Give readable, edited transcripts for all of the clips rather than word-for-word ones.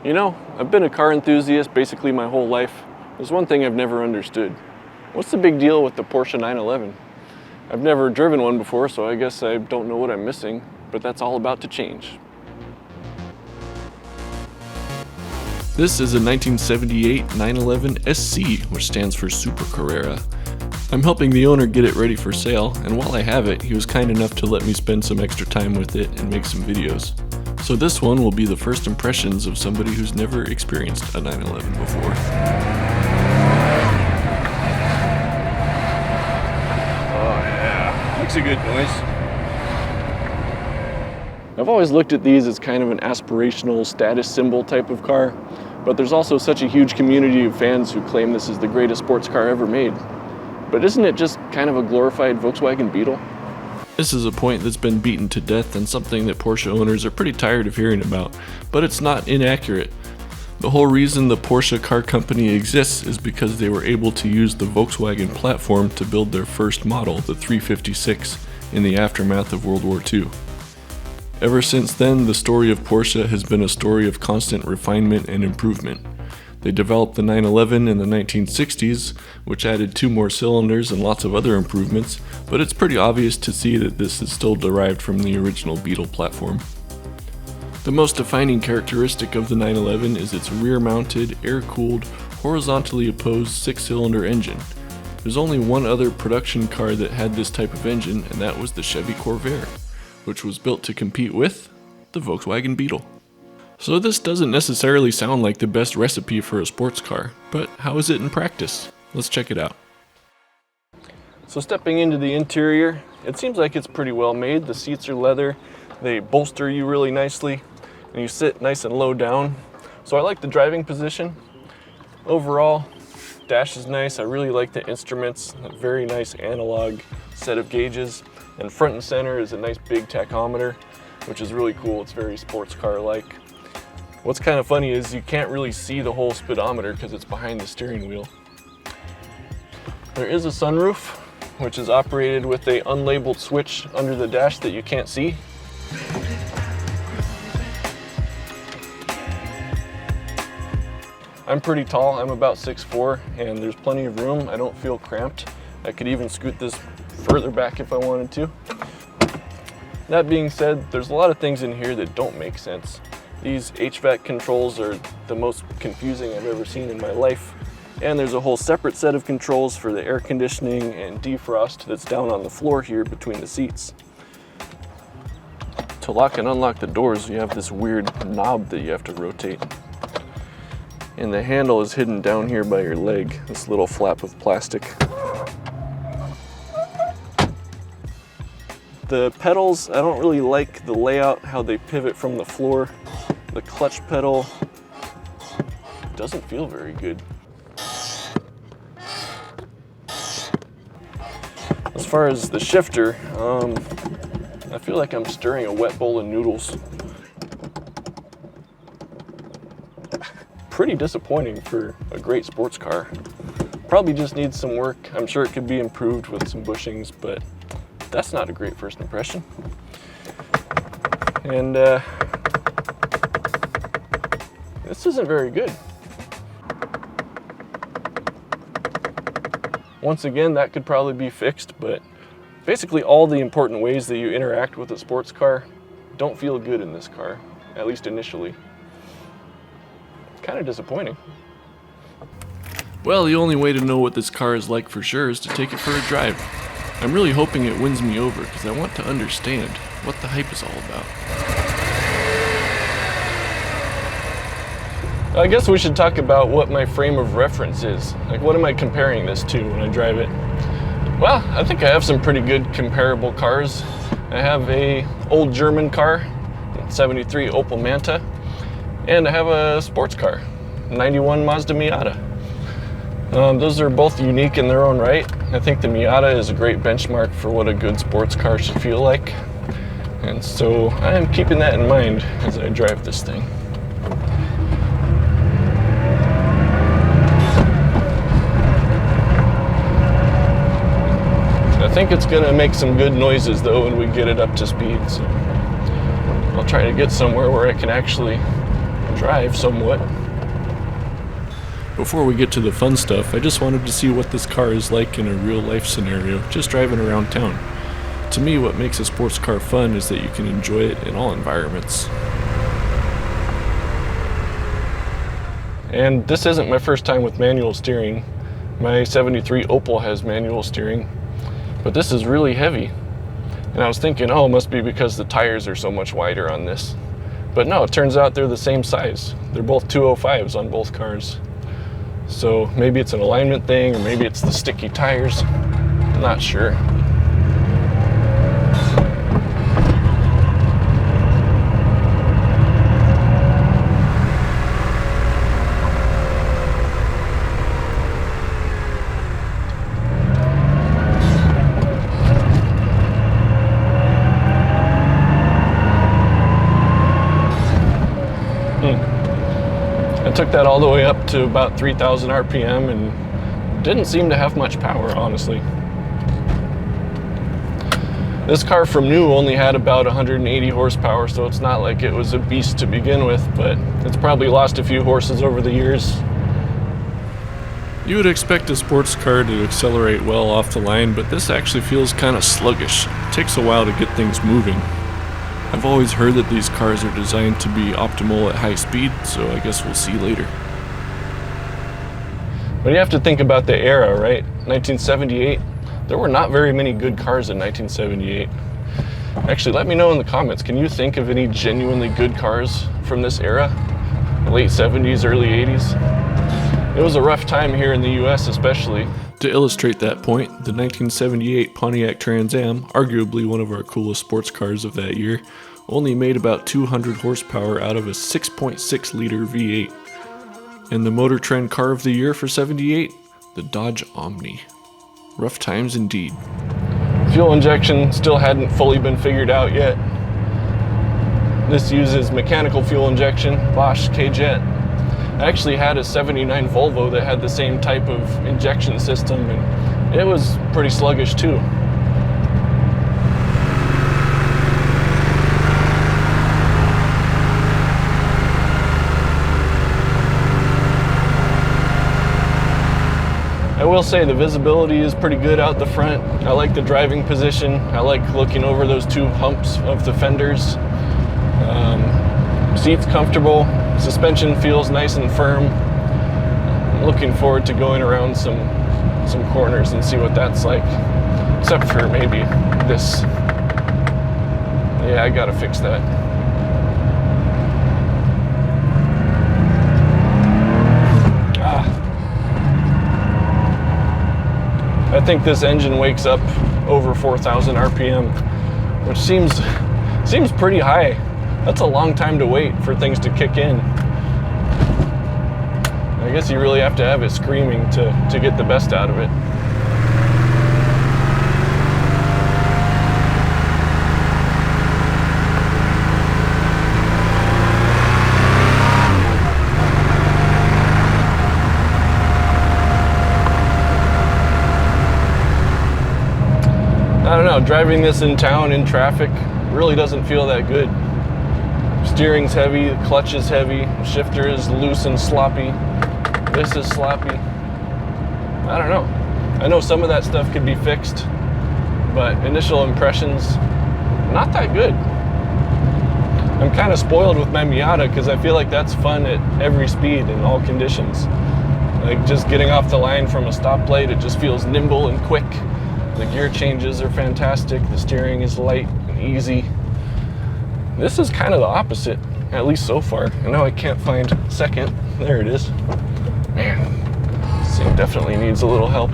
You know, I've been a car enthusiast basically my whole life. There's one thing I've never understood. What's the big deal with the Porsche 911? I've never driven one before, so I guess I don't know what I'm missing, but that's all about to change. This is a 1978 911 SC, which stands for Super Carrera. I'm helping the owner get it ready for sale, and while I have it, he was kind enough to let me spend some extra time with it and make some videos. So this one will be the first impressions of somebody who's never experienced a 911 before. Oh yeah, makes a good noise. I've always looked at these as kind of an aspirational status symbol type of car, but there's also such a huge community of fans who claim this is the greatest sports car ever made. But isn't it just kind of a glorified Volkswagen Beetle? This is a point that's been beaten to death and something that Porsche owners are pretty tired of hearing about, but it's not inaccurate. The whole reason the Porsche car company exists is because they were able to use the Volkswagen platform to build their first model, the 356, in the aftermath of World War II. Ever since then, the story of Porsche has been a story of constant refinement and improvement. They developed the 911 in the 1960s, which added 2 more cylinders and lots of other improvements, but it's pretty obvious to see that this is still derived from the original Beetle platform. The most defining characteristic of the 911 is its rear-mounted, air-cooled, horizontally opposed 6-cylinder engine. There's only one other production car that had this type of engine, and that was the Chevy Corvair, which was built to compete with the Volkswagen Beetle. So this doesn't necessarily sound like the best recipe for a sports car, but how is it in practice? Let's check it out. So stepping into the interior, it seems like it's pretty well made. The seats are leather, they bolster you really nicely, and you sit nice and low down. So I like the driving position. Overall, dash is nice. I really like the instruments, a very nice analog set of gauges, and front and center is a nice big tachometer, which is really cool. It's very sports car-like. What's kind of funny is you can't really see the whole speedometer because it's behind the steering wheel. There is a sunroof, which is operated with an unlabeled switch under the dash that you can't see. I'm pretty tall, I'm about 6'4", and there's plenty of room. I don't feel cramped. I could even scoot this further back if I wanted to. That being said, there's a lot of things in here that don't make sense. These HVAC controls are the most confusing I've ever seen in my life. And there's a whole separate set of controls for the air conditioning and defrost that's down on the floor here between the seats. To lock and unlock the doors, you have this weird knob that you have to rotate. And the handle is hidden down here by your leg, this little flap of plastic. The pedals, I don't really like the layout, how they pivot from the floor. The clutch pedal doesn't feel very good. As far as the shifter, I feel like I'm stirring a wet bowl of noodles. Pretty disappointing for a great sports car. Probably just needs some work. I'm sure it could be improved with some bushings, but that's not a great first impression. And this isn't very good. Once again, that could probably be fixed, but basically all the important ways that you interact with a sports car don't feel good in this car, at least initially. Kind of disappointing. Well, the only way to know what this car is like for sure is to take it for a drive. I'm really hoping it wins me over because I want to understand what the hype is all about. I guess we should talk about what my frame of reference is. Like, what am I comparing this to when I drive it? Well, I think I have some pretty good comparable cars. I have a old German car, 73 Opel Manta, and I have a sports car, 91 Mazda Miata. Those are both unique in their own right. I think the Miata is a great benchmark for what a good sports car should feel like. And so I am keeping that in mind as I drive this thing. I think it's gonna make some good noises though when we get it up to speed. So I'll try to get somewhere where I can actually drive somewhat. Before we get to the fun stuff, I just wanted to see what this car is like in a real life scenario, just driving around town. To me, what makes a sports car fun is that you can enjoy it in all environments. And this isn't my first time with manual steering. My 73 Opel has manual steering, but this is really heavy. And I was thinking, oh, it must be because the tires are so much wider on this. But no, it turns out they're the same size. They're both 205s on both cars. So maybe it's an alignment thing, or maybe it's the sticky tires. I'm not sure. I took that all the way up to about 3,000 RPM and didn't seem to have much power, honestly. This car from new only had about 180 horsepower, so it's not like it was a beast to begin with, but it's probably lost a few horses over the years. You would expect a sports car to accelerate well off the line, but this actually feels kind of sluggish. It takes a while to get things moving. I've always heard that these cars are designed to be optimal at high speed, so I guess we'll see later. But you have to think about the era, right? 1978, there were not very many good cars in 1978. Actually, let me know in the comments, can you think of any genuinely good cars from this era? Late 70s, early 80s? It was a rough time here in the US especially. To illustrate that point, the 1978 Pontiac Trans Am, arguably one of our coolest sports cars of that year, only made about 200 horsepower out of a 6.6 liter V8. And the Motor Trend car of the year for 78, the Dodge Omni. Rough times indeed. Fuel injection still hadn't fully been figured out yet. This uses mechanical fuel injection, Bosch K-Jet. I actually had a 79 Volvo that had the same type of injection system, and it was pretty sluggish too. I will say the visibility is pretty good out the front. I like the driving position. I like looking over those two humps of the fenders. Seats comfortable. Suspension feels nice and firm. I'm looking forward to going around some corners and see what that's like. Except for maybe this. Yeah, I gotta fix that. I think this engine wakes up over 4,000 RPM, which seems pretty high. That's a long time to wait for things to kick in. I guess you really have to have it screaming to get the best out of it. I don't know, driving this in town in traffic really doesn't feel that good. Steering's heavy, the clutch is heavy, the shifter is loose and sloppy. This is sloppy. I don't know. I know some of that stuff could be fixed, but initial impressions, not that good. I'm kind of spoiled with my Miata because I feel like that's fun at every speed in all conditions. Like just getting off the line from a stoplight, it just feels nimble and quick. The gear changes are fantastic. The steering is light and easy. This is kind of the opposite, at least so far. I know I can't find second. There it is. Man, this thing definitely needs a little help.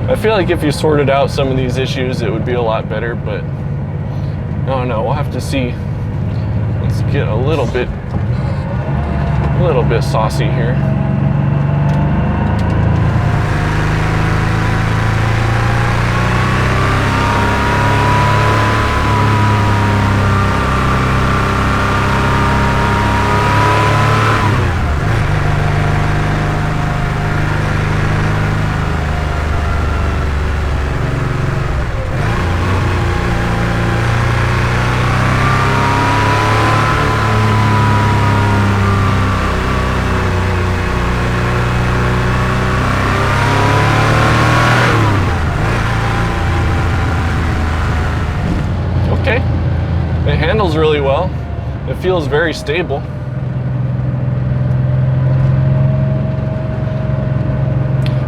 I feel like if you sorted out some of these issues, it would be a lot better, but I don't know, we'll have to see. Let's get a little bit saucy here. handles really well. It feels very stable.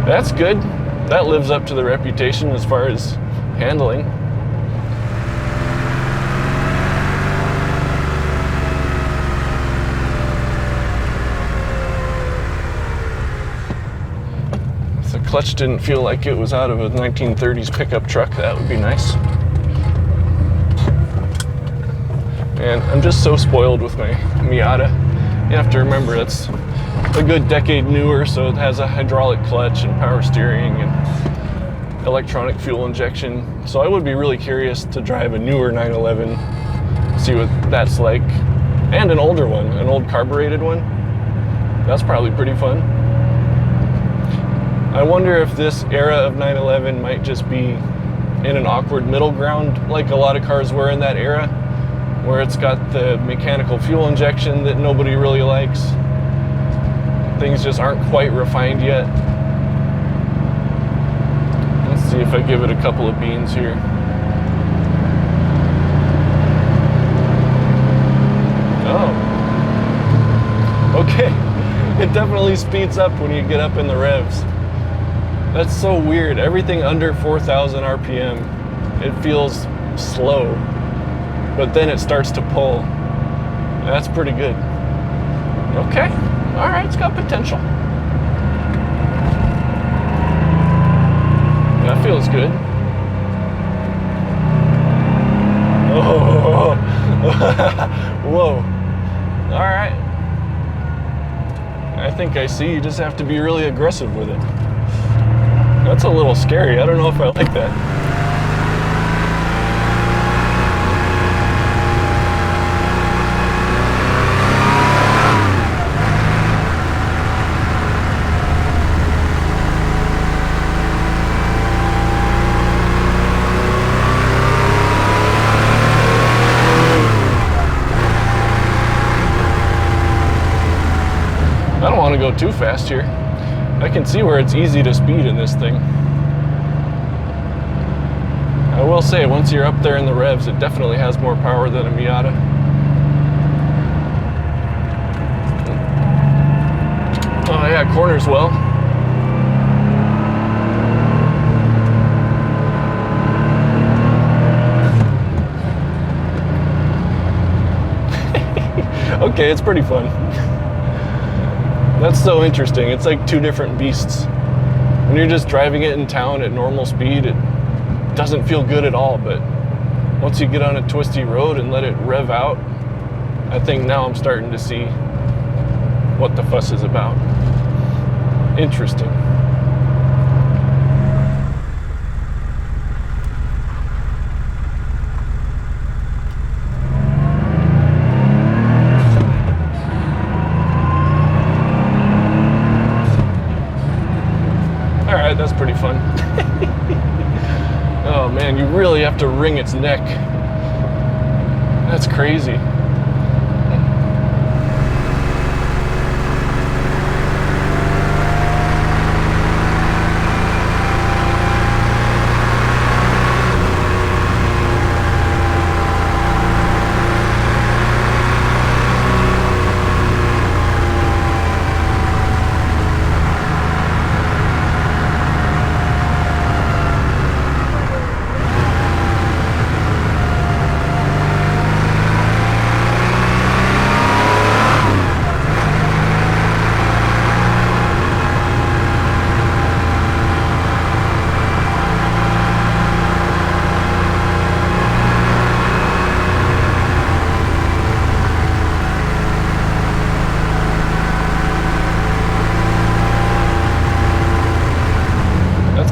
That's good. That lives up to the reputation as far as handling. If the clutch didn't feel like it was out of a 1930s pickup truck, that would be nice. And I'm just so spoiled with my Miata. You have to remember it's a good decade newer, so it has a hydraulic clutch and power steering and electronic fuel injection. So I would be really curious to drive a newer 911, see what that's like, and an older one, an old carbureted one. That's probably pretty fun. I wonder if this era of 911 might just be in an awkward middle ground, like a lot of cars were in that era, where it's got the mechanical fuel injection that nobody really likes. Things just aren't quite refined yet. Let's see if I give it a couple of beans here. Oh. Okay. It definitely speeds up when you get up in the revs. That's so weird. Everything under 4,000 RPM, it feels slow, but then it starts to pull. That's pretty good. Okay. All right, it's got potential. That feels good. Oh, whoa. All right. I think I see. You just have to be really aggressive with it. That's a little scary. I don't know if I like that. I don't want to go too fast here. I can see where it's easy to speed in this thing. I will say, once you're up there in the revs, it definitely has more power than a Miata. Oh yeah, corners well. Okay, it's pretty fun. That's so interesting. It's like two different beasts. When you're just driving it in town at normal speed, it doesn't feel good at all, but once you get on a twisty road and let it rev out, I think now I'm starting to see what the fuss is about. Interesting. That's pretty fun. Oh man, you really have to wring its neck. That's crazy.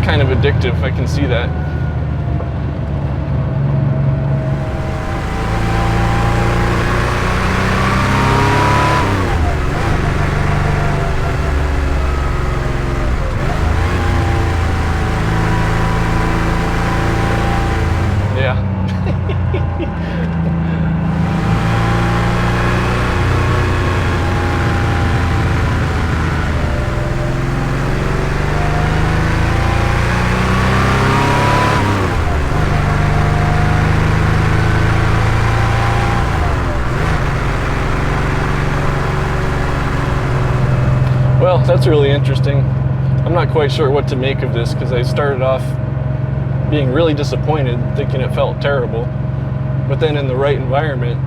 Kind of addictive, I can see that. Yeah. Well, that's really interesting. I'm not quite sure what to make of this because I started off being really disappointed, thinking it felt terrible. But then in the right environment,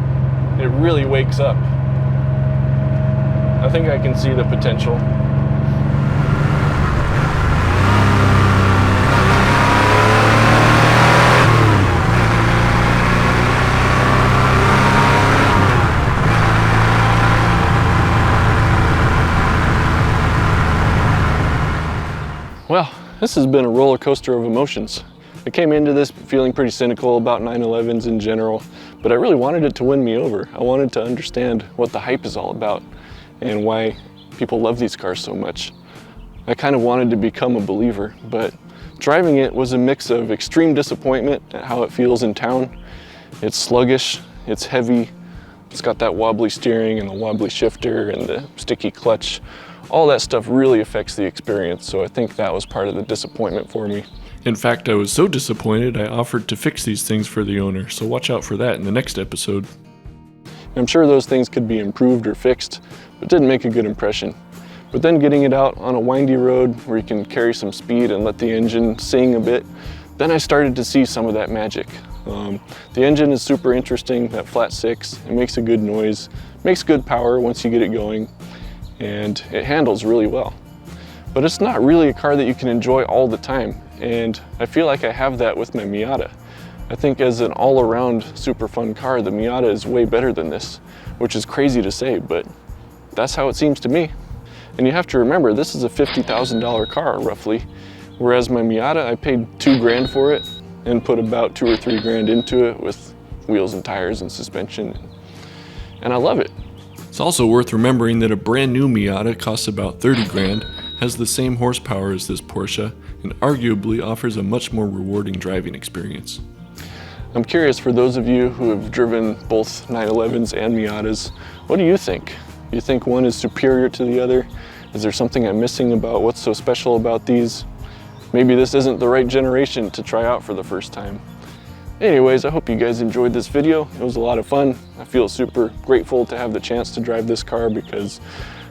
it really wakes up. I think I can see the potential. Well, this has been a roller coaster of emotions. I came into this feeling pretty cynical about 911s in general, but I really wanted it to win me over. I wanted to understand what the hype is all about and why people love these cars so much. I kind of wanted to become a believer, but driving it was a mix of extreme disappointment at how it feels in town. It's sluggish, it's heavy, it's got that wobbly steering and the wobbly shifter and the sticky clutch. All that stuff really affects the experience, so I think that was part of the disappointment for me. In fact, I was so disappointed I offered to fix these things for the owner, so watch out for that in the next episode. I'm sure those things could be improved or fixed, but didn't make a good impression. But then getting it out on a windy road where you can carry some speed and let the engine sing a bit, then I started to see some of that magic. The engine is super interesting, that flat six, it makes a good noise, makes good power once you get it going, and it handles really well. But it's not really a car that you can enjoy all the time, and I feel like I have that with my Miata. I think as an all-around super fun car, the Miata is way better than this, which is crazy to say, but that's how it seems to me. And you have to remember, this is a $50,000 car roughly, whereas my Miata, I paid $2,000 for it and put about $2 or $3,000 into it with wheels and tires and suspension, and I love it. It's also worth remembering that a brand new Miata costs about $30,000, has the same horsepower as this Porsche, and arguably offers a much more rewarding driving experience. I'm curious, for those of you who have driven both 911s and Miatas, what do you think? Do you think one is superior to the other? Is there something I'm missing about what's so special about these? Maybe this isn't the right generation to try out for the first time. Anyways, I hope you guys enjoyed this video. It was a lot of fun. I feel super grateful to have the chance to drive this car because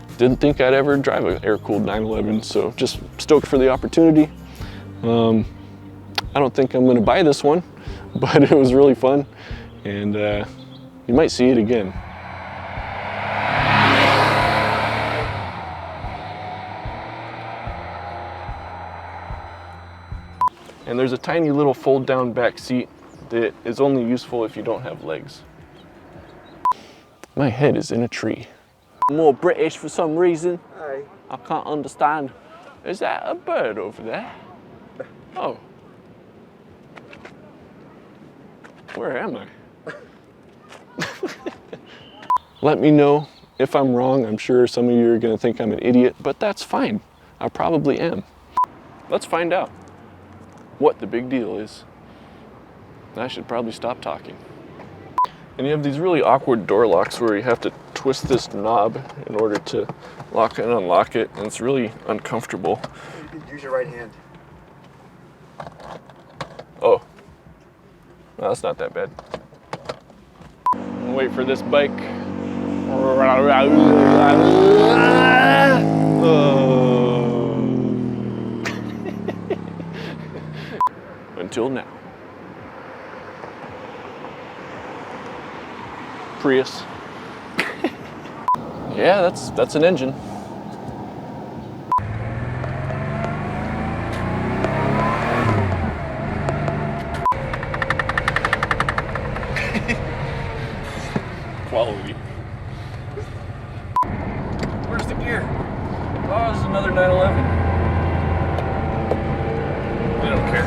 I didn't think I'd ever drive an air-cooled 911, so just stoked for the opportunity. I don't think I'm gonna buy this one, but it was really fun, and you might see it again. And there's a tiny little fold-down back seat that is only useful if you don't have legs. My head is in a tree. More British for some reason. Hey. I can't understand. Is that a bird over there? Oh. Where am I? Let me know if I'm wrong. I'm sure some of you are gonna think I'm an idiot, but that's fine. I probably am. Let's find out what the big deal is. I should probably stop talking. And you have these really awkward door locks where you have to twist this knob in order to lock and unlock it, and it's really uncomfortable. You can use your right hand. Oh, well, that's not that bad. I'll wait for this bike. Until now. Prius. Yeah, that's an engine. Quality. Where's the gear? Oh, this is another 911. They don't care.